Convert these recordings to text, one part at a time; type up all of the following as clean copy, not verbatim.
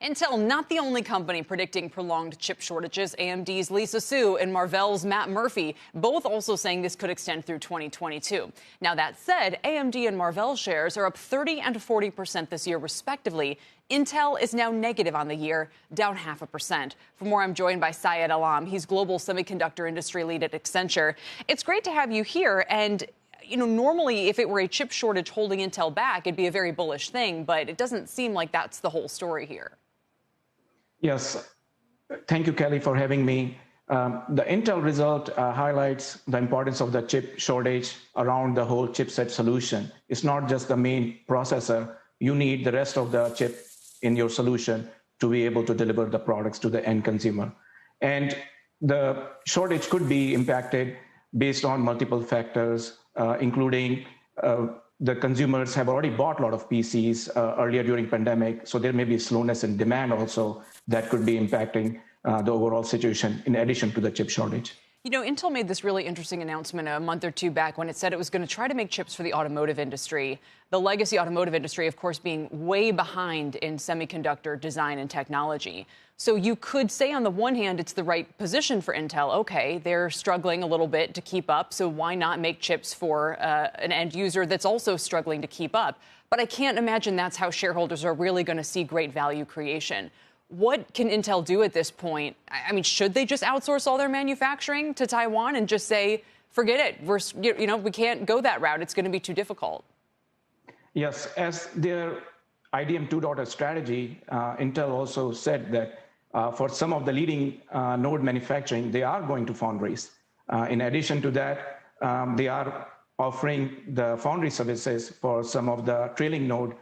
Intel, not the only company predicting prolonged chip shortages. AMD's Lisa Su and Marvell's Matt Murphy both also saying this could extend through 2022. Now, that said, AMD and Marvell shares are up 30% and 40% this year, respectively. Intel is now negative on the year, down 0.5%. For more, I'm joined by Syed Alam. He's global semiconductor industry lead at Accenture. It's great to have you here. And normally, if it were a chip shortage holding Intel back, it'd be a very bullish thing. But it doesn't seem like that's the whole story here. Yes. Thank you, Kelly, for having me. The Intel result highlights the importance of the chip shortage around the whole chipset solution. It's not just the main processor. You need the rest of the chip in your solution to be able to deliver the products to the end consumer. And the shortage could be impacted based on multiple factors, including the consumers have already bought a lot of PCs earlier during pandemic, so there may be slowness in demand also that could be impacting the overall situation in addition to the chip shortage. Intel made this really interesting announcement a month or two back when it said it was going to try to make chips for the automotive industry. The legacy automotive industry, of course, being way behind in semiconductor design and technology. So you could say on the one hand, it's the right position for Intel. OK, they're struggling a little bit to keep up. So why not make chips for an end user that's also struggling to keep up? But I can't imagine that's how shareholders are really going to see great value creation. What can Intel do at this point? I mean, should they just outsource all their manufacturing to Taiwan and just say, forget it, we can't go that route. It's going to be too difficult. Yes, as their IDM 2.0 strategy, Intel also said that for some of the leading node manufacturing, they are going to foundries. In addition to that, they are offering the foundry services for some of the trailing node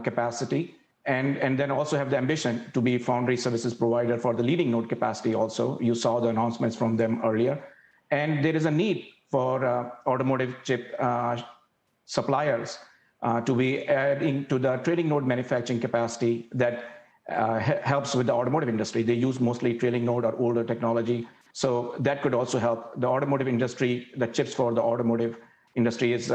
capacity. And then also have the ambition to be foundry services provider for the leading node capacity also. You saw the announcements from them earlier. And there is a need for automotive chip suppliers to be adding to the trailing node manufacturing capacity that helps with the automotive industry. They use mostly trailing node or older technology. So that could also help the automotive industry. The chips for the automotive industry is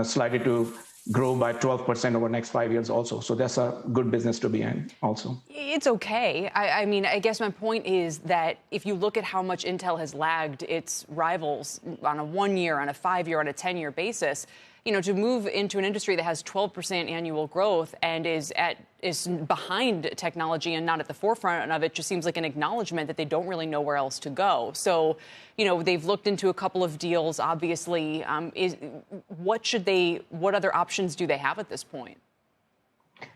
slated to grow by 12% over the next 5 years also. So that's a good business to be in also. It's okay. I mean, I guess my point is that if you look at how much Intel has lagged its rivals on a 1 year, on a 5 year, on a 10-year basis, to move into an industry that has 12% annual growth and is behind technology and not at the forefront of it just seems like an acknowledgement that they don't really know where else to go. So, they've looked into a couple of deals, obviously. What other options do they have at this point?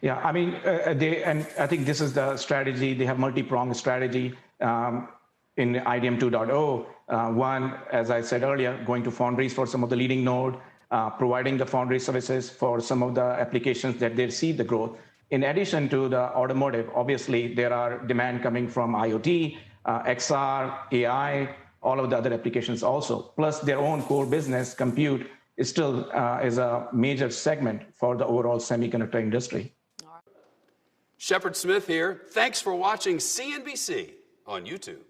Yeah, I mean, and I think this is the strategy. They have multi-pronged strategy in IDM 2.0. One, as I said earlier, going to foundries for some of the leading node, providing the foundry services for some of the applications that they see the growth. In addition to the automotive, obviously, there are demand coming from IoT, XR, AI, all of the other applications also. Plus, their own core business, compute, is still is a major segment for the overall semiconductor industry. Shepard Smith here. Thanks for watching CNBC on YouTube.